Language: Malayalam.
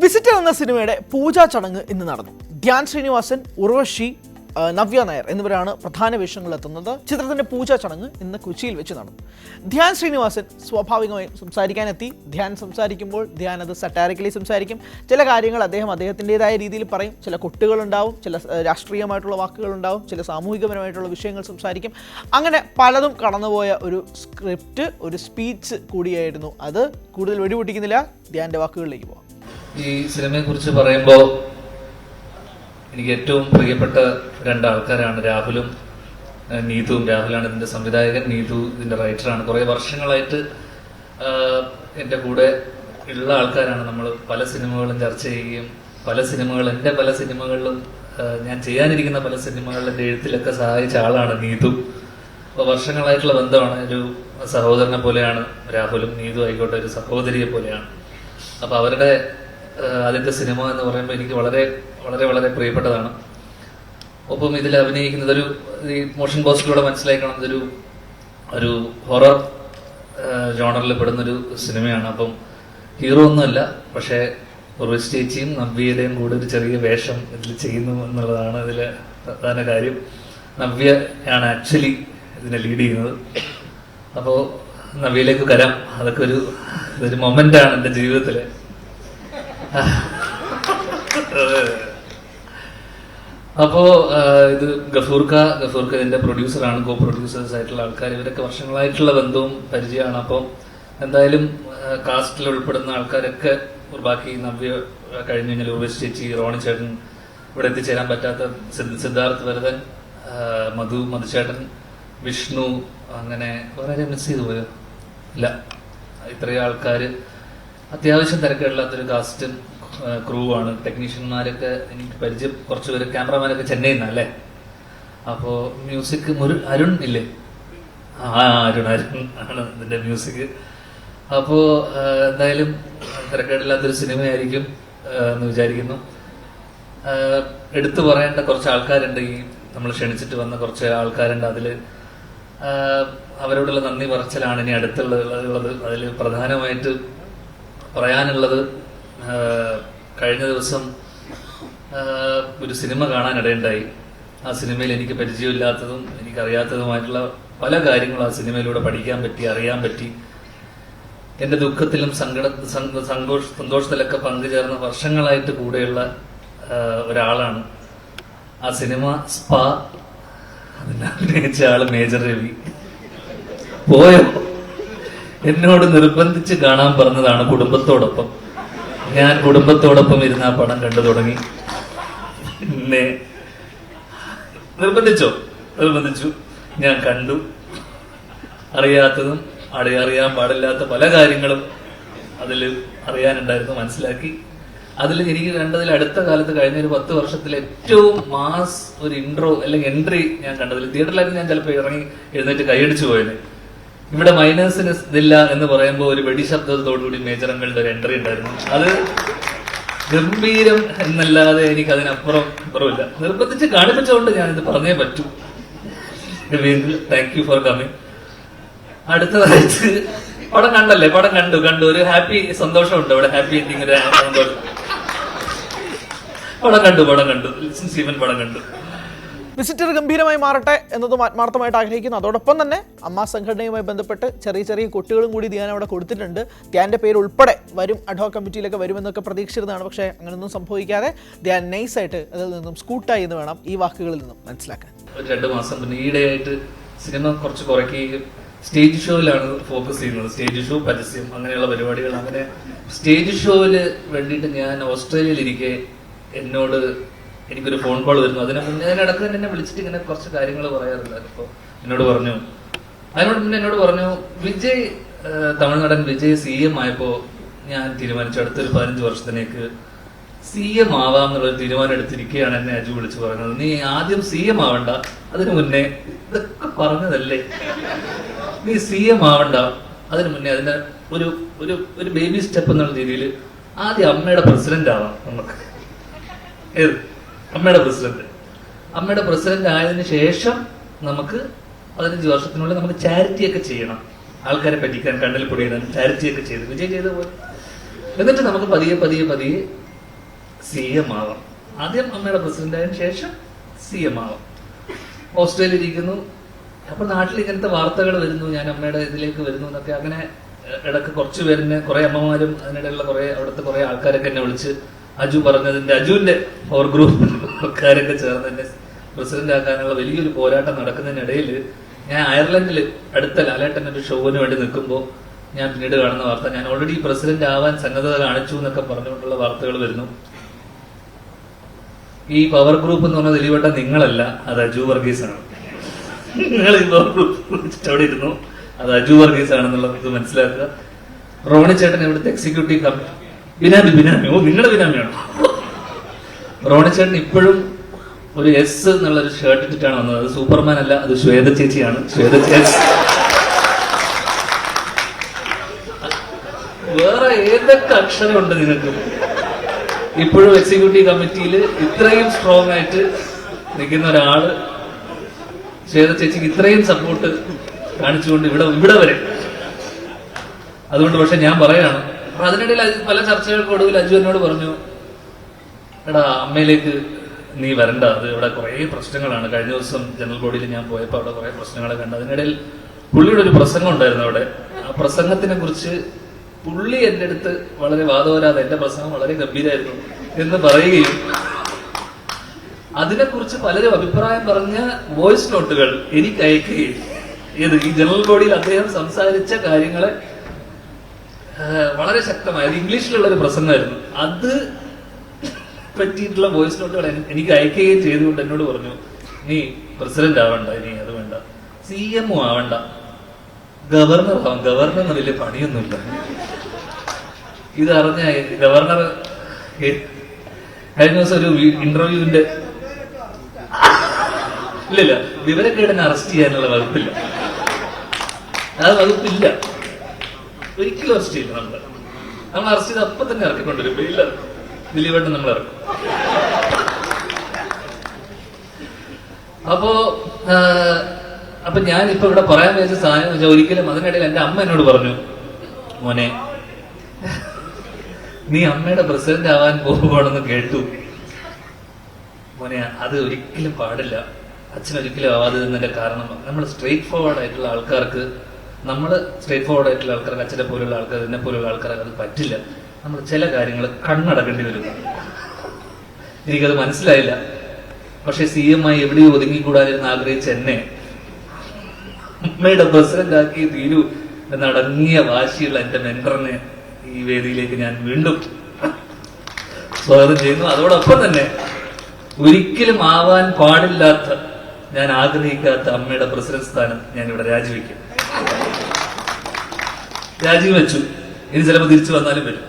വിസിറ്റർ എന്ന സിനിമയുടെ പൂജാ ചടങ്ങ് ഇന്ന് നടന്നു. ധ്യാൻ ശ്രീനിവാസൻ, ഉർവശി, നവ്യ നായർ എന്നിവരാണ് പ്രധാന വേഷങ്ങളിലെത്തുന്നത്. ചിത്രത്തിന്റെ പൂജാ ചടങ്ങ് ഇന്ന് കൊച്ചിയിൽ വെച്ച് നടന്നു. ധ്യാൻ ശ്രീനിവാസൻ സ്വാഭാവികമായും സംസാരിക്കാനെത്തി. ധ്യാൻ സംസാരിക്കുമ്പോൾ ധ്യാൻ അത് സറ്റാറിക്കലി സംസാരിക്കും. ചില കാര്യങ്ങൾ അദ്ദേഹത്തിൻ്റെതായ രീതിയിൽ പറയും. ചില കൊട്ടുകളുണ്ടാവും, ചില രാഷ്ട്രീയമായിട്ടുള്ള വാക്കുകളുണ്ടാവും, ചില സാമൂഹികപരമായിട്ടുള്ള വിഷയങ്ങൾ സംസാരിക്കും. അങ്ങനെ പലതും കടന്നുപോയ ഒരു സ്ക്രിപ്റ്റ്, ഒരു സ്പീച്ച് കൂടിയായിരുന്നു അത്. കൂടുതൽ വെടിപൊട്ടിക്കുന്നില്ല, ധ്യാൻ്റെ വാക്കുകളിലേക്ക് പോകാം. ഈ സിനിമയെക്കുറിച്ച് പറയുമ്പോൾ എനിക്ക് ഏറ്റവും പ്രിയപ്പെട്ട രണ്ടാൾക്കാരാണ് രാഹുലും നീതുവും. രാഹുലാണ് ഇതിന്റെ സംവിധായകൻ, നീതു ഇതിന്റെ റൈറ്ററാണ്. കുറെ വർഷങ്ങളായിട്ട് എൻ്റെ കൂടെ ഉള്ള ആൾക്കാരാണ്. നമ്മൾ പല സിനിമകളും ചർച്ച ചെയ്യുകയും എൻ്റെ പല സിനിമകളിലും ഞാൻ ചെയ്യാനിരിക്കുന്ന പല സിനിമകളിലും എൻ്റെ എഴുത്തിലൊക്കെ സഹായിച്ച ആളാണ് നീതു. അപ്പോൾ വർഷങ്ങളായിട്ടുള്ള ബന്ധമാണ്. ഒരു സഹോദരനെ പോലെയാണ് രാഹുലും. നീതു ആയിക്കോട്ടെ ഒരു സഹോദരിയെ പോലെയാണ്. അപ്പോൾ അവരുടെ ആദ്യത്തെ സിനിമ എന്ന് പറയുമ്പോൾ എനിക്ക് വളരെ വളരെ വളരെ പ്രിയപ്പെട്ടതാണ്. ഒപ്പം ഇതിൽ അഭിനയിക്കുന്നത് ഈ മോഷൻ പോസ്റ്ററിലൂടെ മനസ്സിലാക്കണം, ഒരു ഹൊറർ ജോണറിൽ പെടുന്നൊരു സിനിമയാണ്. അപ്പം ഹീറോ ഒന്നുമല്ല, പക്ഷേ ഉർവശി ചേച്ചിയും നവ്യയുടെയും കൂടെ ഒരു ചെറിയ വേഷം ഇതിൽ ചെയ്യുന്നു എന്നുള്ളതാണ് ഇതിലെ പ്രധാന കാര്യം. നവ്യ ആണ് ആക്ച്വലി ഇതിനെ ലീഡ് ചെയ്യുന്നത്. അപ്പോൾ നവ്യയിലേക്ക് വരാം. അതൊക്കെ ഇതൊരു മൊമെന്റാണ് എൻ്റെ ജീവിതത്തിലെ. അപ്പോ ഇത് ഗഫൂർക്ക ഇതിന്റെ പ്രൊഡ്യൂസറാണ്, കോ പ്രൊഡ്യൂസേഴ്സ് ആയിട്ടുള്ള ആൾക്കാർ. ഇവരൊക്കെ വർഷങ്ങളായിട്ടുള്ള ബന്ധവും പരിചയമാണ്. അപ്പം എന്തായാലും കാസ്റ്റിൽ ഉൾപ്പെടുന്ന ആൾക്കാരൊക്കെ ബാക്കി നവ്യ കഴിഞ്ഞു കഴിഞ്ഞാൽ ഉർവശി ചേച്ചി, റോണി ചേട്ടൻ, ഇവിടെ എത്തിച്ചേരാൻ പറ്റാത്ത സിദ്ധാർത്ഥ് വരദൻ, മധുചേട്ടൻ, വിഷ്ണു, അങ്ങനെ വളരെ മിസ് ചെയ്തു പോയോ? ഇല്ല, ഇത്രയും ആൾക്കാര് അത്യാവശ്യം തിരക്കില്ലാത്തൊരു കാസ്റ്റും ക്രൂ ആണ്. ടെക്നീഷ്യന്മാരൊക്കെ എനിക്ക് പരിചയം കുറച്ചുപേര്. ക്യാമറമാനൊക്കെ ചെന്നൈയിൽ നിന്നല്ലേ. അപ്പോ മ്യൂസിക് അരുൺ ഇല്ലേ? അരുൺ ആണ് ഇതിന്റെ മ്യൂസിക്. അപ്പോ എന്തായാലും തിരക്കേടില്ലാത്തൊരു സിനിമയായിരിക്കും എന്ന് വിചാരിക്കുന്നു. എടുത്തു പറയേണ്ട കുറച്ച് ആൾക്കാരുണ്ട്. ഈ നമ്മൾ ക്ഷണിച്ചിട്ട് വന്ന കുറച്ച് ആൾക്കാരുണ്ട്. അതില് അവരോടുള്ള നന്ദി പറച്ചിലാണ് ഇനി അടുത്തുള്ളത്. അതിൽ പ്രധാനമായിട്ട് പറയാനുള്ളത്, കഴിഞ്ഞ ദിവസം ഒരു സിനിമ കാണാനിടയുണ്ടായി. ആ സിനിമയിൽ എനിക്ക് പരിചയമില്ലാത്തതും എനിക്കറിയാത്തതുമായിട്ടുള്ള പല കാര്യങ്ങളും ആ സിനിമയിലൂടെ പഠിക്കാൻ പറ്റി, അറിയാൻ പറ്റി. എന്റെ ദുഃഖത്തിലും സന്തോഷത്തിലൊക്കെ പങ്കുചേർന്ന വർഷങ്ങളായിട്ട് കൂടെയുള്ള ഒരാളാണ്. ആ സിനിമ സ്പാ. അതിനെ അഭിനയിച്ച ആള് മേജർ രവി. പോയോ? എന്നോട് നിർബന്ധിച്ച് കാണാൻ പറഞ്ഞതാണ് കുടുംബത്തോടൊപ്പം. ഞാൻ കുടുംബത്തോടൊപ്പം ഇരുന്ന് ആ പടം കണ്ടു തുടങ്ങി. പിന്നെ നിർബന്ധിച്ചു. ഞാൻ കണ്ടു. അറിയാത്തതും അറിയാൻ പാടില്ലാത്ത പല കാര്യങ്ങളും അതിൽ അറിയാനുണ്ടായിരുന്നു, മനസ്സിലാക്കി. അതിൽ എനിക്ക് കണ്ടതിൽ അടുത്ത കാലത്ത് കഴിഞ്ഞ ഒരു 10 വർഷത്തിൽ ഏറ്റവും മാസ് ഒരു ഇൻട്രോ അല്ലെങ്കിൽ എൻട്രി ഞാൻ കണ്ടതിൽ, തിയേറ്ററിലായിരുന്നു ഞാൻ ചിലപ്പോൾ ഇറങ്ങി എഴുന്നേറ്റ് കൈയടിച്ചു പോയത്. ഇവിടെ മൈനേഴ്സിന് ഇതില്ല എന്ന് പറയുമ്പോൾ ഒരു വെടിശബ്ദത്തോടുകൂടി മേജർ അങ്കിളുടെ ഒരു എൻട്രി ഉണ്ടായിരുന്നു. അത് ഗംഭീരം എന്നല്ലാതെ എനിക്ക് അതിനപ്പുറമില്ല. നിർബന്ധിച്ച് കാണിപ്പിച്ചുകൊണ്ട് ഞാൻ ഇത് പറഞ്ഞേ പറ്റൂ. Thank you for coming. അടുത്തതായിട്ട് പടം കണ്ടല്ലേ? പടം കണ്ടു. ഒരു ഹാപ്പി സന്തോഷമുണ്ട് അവിടെ. ഹാപ്പി എൻഡിങ്, ഒരു സന്തോഷം. പടം കണ്ടു. സ്റ്റീവൻ പടം കണ്ടു. വിസിറ്റർ ഗംഭീരമായി മാറട്ടെ എന്നതും ആത്മാർത്ഥമായിട്ട് ആഗ്രഹിക്കുന്നു. അതോടൊപ്പം തന്നെ അമ്മ സംഘടനയുമായി ബന്ധപ്പെട്ട് ചെറിയ കൊട്ടുകളും കൂടി ധ്യാൻ അവിടെ കൊടുത്തിട്ടുണ്ട്. ധ്യാൻ്റെ പേര് ഉൾപ്പെടെ വരും, അഡ്ഹോക് കമ്മിറ്റിയിലൊക്കെ വരുമെന്നൊക്കെ പ്രതീക്ഷിച്ചിരുന്നതാണ്. പക്ഷേ അങ്ങനെയൊന്നും സംഭവിക്കാതെ ധ്യാൻ നൈസായിട്ട് അതിൽ നിന്നും സ്കൂട്ടായി എന്ന് വേണം ഈ വാക്കുകളിൽ നിന്നും മനസ്സിലാക്കാൻ. 2 മാസം പിന്നെ ഈയിടെയായിട്ട് സിനിമ കുറച്ച് കുറയ്ക്കുകയും സ്റ്റേജ് ഷോയിലാണ് ഫോക്കസ് ചെയ്യുന്നത്. സ്റ്റേജ് ഷോ, പരസ്യം, അങ്ങനെയുള്ള പരിപാടികൾ. അങ്ങനെ സ്റ്റേജ് ഷോയില് വേണ്ടിയിട്ട് ഞാൻ ഓസ്ട്രേലിയയിൽ ഇരിക്കെ എനിക്കൊരു ഫോൺ കോൾ വരുന്നു. അതിനിടക്ക് തന്നെ എന്നെ വിളിച്ചിട്ട് ഇങ്ങനെ കുറച്ച് കാര്യങ്ങൾ പറയാറുണ്ട്. അപ്പോൾ എന്നോട് പറഞ്ഞു വിജയ്, തമിഴ്നാടൻ വിജയ് CM ആയപ്പോ ഞാൻ തീരുമാനിച്ചു അടുത്തൊരു 15 വർഷത്തിലേക്ക് CM ആവാം എന്നുള്ളൊരു തീരുമാനം എടുത്തിരിക്കുകയാണ്. എന്നെ അജു വിളിച്ച് പറയുന്നത്, നീ ആദ്യം CM ആവണ്ട, അതിനു മുന്നേ ഇതൊക്കെ പറഞ്ഞതല്ലേ, നീ CM ആവണ്ട, അതിനു മുന്നേ അതിന്റെ ഒരു ബേബി സ്റ്റെപ്പ് എന്നുള്ള രീതിയിൽ ആദ്യം അമ്മയുടെ പ്രസിഡന്റ് ആവാം നമുക്ക്. അമ്മയുടെ പ്രസിഡന്റ് ആയതിനു ശേഷം നമുക്ക് 15 വർഷത്തിനുള്ളിൽ നമുക്ക് ചാരിറ്റി ഒക്കെ ചെയ്യണം. ആൾക്കാരെ പറ്റിക്കാൻ, കണ്ണിൽ പൊടിയിടാൻ ചാരിറ്റി ഒക്കെ ചെയ്ത് വിജയ് ചെയ്ത പോലെ. എന്നിട്ട് നമുക്ക് പതിയെ CM ആവാം. ആദ്യം അമ്മയുടെ പ്രസിഡന്റ് ആയതിനു ശേഷം CM ആവാം. ഓസ്ട്രേലിയയിൽ ഇരിക്കുന്നു. അപ്പൊ നാട്ടിൽ ഇങ്ങനത്തെ വാർത്തകൾ വരുന്നു, ഞാൻ അമ്മയുടെ ഇതിലേക്ക് വരുന്നു എന്നൊക്കെ. അങ്ങനെ ഇടയ്ക്ക് കുറച്ച് പേരിനെ, കുറെ അമ്മമാരും അതിനിടയിലുള്ള അവിടുത്തെ കുറെ ആൾക്കാരൊക്കെ എന്നെ വിളിച്ച് അജു പറഞ്ഞതിന്റെ, അജുവിന്റെ പവർ ഗ്രൂപ്പുകാരൊക്കെ ചേർന്ന് എന്നെ പ്രസിഡന്റ് ആക്കാനുള്ള വലിയൊരു പോരാട്ടം നടക്കുന്നതിനിടയിൽ ഞാൻ അയർലൻഡിൽ അടുത്ത ലാലേട്ടൻ്റെ ഒരു ഷോവിന് വേണ്ടി നിൽക്കുമ്പോൾ ഞാൻ പിന്നീട് കാണുന്ന വാർത്ത, ഞാൻ ഓൾറെഡി പ്രസിഡന്റ് ആവാൻ സന്നദ്ധത കാണിച്ചു എന്നൊക്കെ പറഞ്ഞുകൊണ്ടുള്ള വാർത്തകൾ വരുന്നു. ഈ പവർ ഗ്രൂപ്പ് എന്ന് പറഞ്ഞാൽ ദിലീപേട്ട നിങ്ങളല്ല, അത് അജു വർഗീസ് ആണ്. നിങ്ങൾ ഈ പവർ ഗ്രൂപ്പ് അവിടെ ഇരുന്നു, അത് അജു വർഗീസ് ആണെന്നുള്ളത് മനസ്സിലാക്കുക. റോണി ചേട്ടൻ ഇവിടുത്തെ എക്സിക്യൂട്ടീവ് കമ്മിറ്റി ബിനാമി. ഓ, നിങ്ങളുടെ ബിനാമിയാണോ? റോണി ചേട്ടൻ ഇപ്പോഴും ഒരു എസ് എന്നുള്ളൊരു ഷർട്ട് ഇട്ടിട്ടാണ് വന്നത്. അത് സൂപ്പർമാൻ അല്ല, അത് ശ്വേത ചേച്ചിയാണ്. ശ്വേത ചേച്ചി വേറെ ഏതൊക്കെ അക്ഷരമുണ്ട് നിങ്ങൾക്ക്? ഇപ്പോഴും എക്സിക്യൂട്ടീവ് കമ്മിറ്റിയിൽ ഇത്രയും സ്ട്രോങ് ആയിട്ട് നിൽക്കുന്ന ഒരാള് ശ്വേത ചേച്ചിക്ക് ഇത്രയും സപ്പോർട്ട് കാണിച്ചുകൊണ്ട് ഇവിടെ വരെ. അതുകൊണ്ട് പക്ഷെ ഞാൻ പറയാണ്, അപ്പൊ അതിനിടയിൽ പല ചർച്ചകൾക്കൊടുവിൽ അജു എന്നോട് പറഞ്ഞു, എടാ അമ്മയിലേക്ക് നീ വരണ്ട, അത് ഇവിടെ കുറെ പ്രശ്നങ്ങളാണ്. കഴിഞ്ഞ ദിവസം ജനറൽ ബോഡിയിൽ ഞാൻ പോയപ്പോൾ അവിടെ കുറെ പ്രശ്നങ്ങളെ കണ്ടു. അതിനിടയിൽ പുള്ളിയുടെ ഒരു പ്രസംഗം ഉണ്ടായിരുന്നു അവിടെ. ആ പ്രസംഗത്തിനെ കുറിച്ച് പുള്ളി എന്റെ അടുത്ത് വളരെ വാദവരാതെ, എന്റെ പ്രസംഗം വളരെ ഗംഭീരമായിരുന്നു എന്ന് പറയുകയും അതിനെക്കുറിച്ച് പലരും അഭിപ്രായം പറഞ്ഞ വോയിസ് നോട്ടുകൾ എനിക്ക് അയക്കുകയും ഈ ജനറൽ ബോഡിയിൽ അദ്ദേഹം സംസാരിച്ച കാര്യങ്ങളെ വളരെ ശക്തമായ ഇംഗ്ലീഷിലുള്ള ഒരു പ്രസംഗമായിരുന്നു, അത് പറ്റിയിട്ടുള്ള വോയിസ് നോട്ടുകൾ എനിക്ക് അയക്കുകയും ചെയ്തുകൊണ്ട് എന്നോട് പറഞ്ഞു, നീ പ്രസിഡന്റ് ആവണ്ട, ഇനി അത് വേണ്ട, CM ആവണ്ട, ഗവർണർ ആവാം. ഗവർണറിന് വലിയ പണിയൊന്നുമില്ല. ഇതറിഞ്ഞ ഗവർണർ കഴിഞ്ഞ ദിവസം ഒരു ഇന്റർവ്യൂവിന്റെ ഇല്ല വിവരക്കേടിനെ അറസ്റ്റ് ചെയ്യാനുള്ള വകുപ്പില്ല. ആ വകുപ്പില്ല, ഒരിക്കലും അറസ്റ്റ് ചെയ്യില്ല. നമ്മൾ അറസ്റ്റ് ചെയ്ത് അപ്പൊ തന്നെ ഇറക്കിക്കൊണ്ടിരും. ഇല്ല, ദിലീപേട്ടൻ നമ്മൾ ഇറക്കും. അപ്പൊ ഞാൻ ഇപ്പൊ ഇവിടെ പറയാൻ വിചാരിച്ച സാധനം വെച്ചാൽ, ഒരിക്കലും അതിനിടയിൽ എന്റെ അമ്മ എന്നോട് പറഞ്ഞു, മോനെ നീ അമ്മയുടെ പ്രസിഡന്റ് ആവാൻ പോകുകയാണെന്ന് കേട്ടു മോനെ, അത് ഒരിക്കലും പാടില്ല, അച്ഛനൊരിക്കലും ആവാതെ എന്നതിന്റെ കാരണം നമ്മൾ സ്ട്രെയിറ്റ് ഫോർവേഡ് ആയിട്ടുള്ള ആൾക്കാർക്ക് അച്ഛനെ പോലുള്ള ആൾക്കാർ, എന്നെ പോലുള്ള ആൾക്കാർക്ക് അത് പറ്റില്ല. നമ്മൾ ചില കാര്യങ്ങൾ കണ്ണടക്കേണ്ടി വരും. എനിക്കത് മനസ്സിലായില്ല. പക്ഷെ CM ആയി എവിടെയും ഒതുങ്ങിക്കൂടാതിരുന്ന് ആഗ്രഹിച്ച എന്നെ അമ്മയുടെ പ്രസിഡന്റ് ആക്കി തീരൂ എന്നടങ്ങിയ വാശിയുള്ള എന്റെ മെന്ററിനെ ഈ വേദിയിലേക്ക് ഞാൻ വീണ്ടും സ്വാഗതം ചെയ്യുന്നു. അതോടൊപ്പം തന്നെ ഒരിക്കലും ആവാൻ പാടില്ലാത്ത, ഞാൻ ആഗ്രഹിക്കാത്ത അമ്മയുടെ പ്രസിഡന്റ് സ്ഥാനം ഞാൻ ഇവിടെ രാജിവെച്ചു. ഇനി ചിലപ്പോൾ തിരിച്ചു വന്നാലും വരും.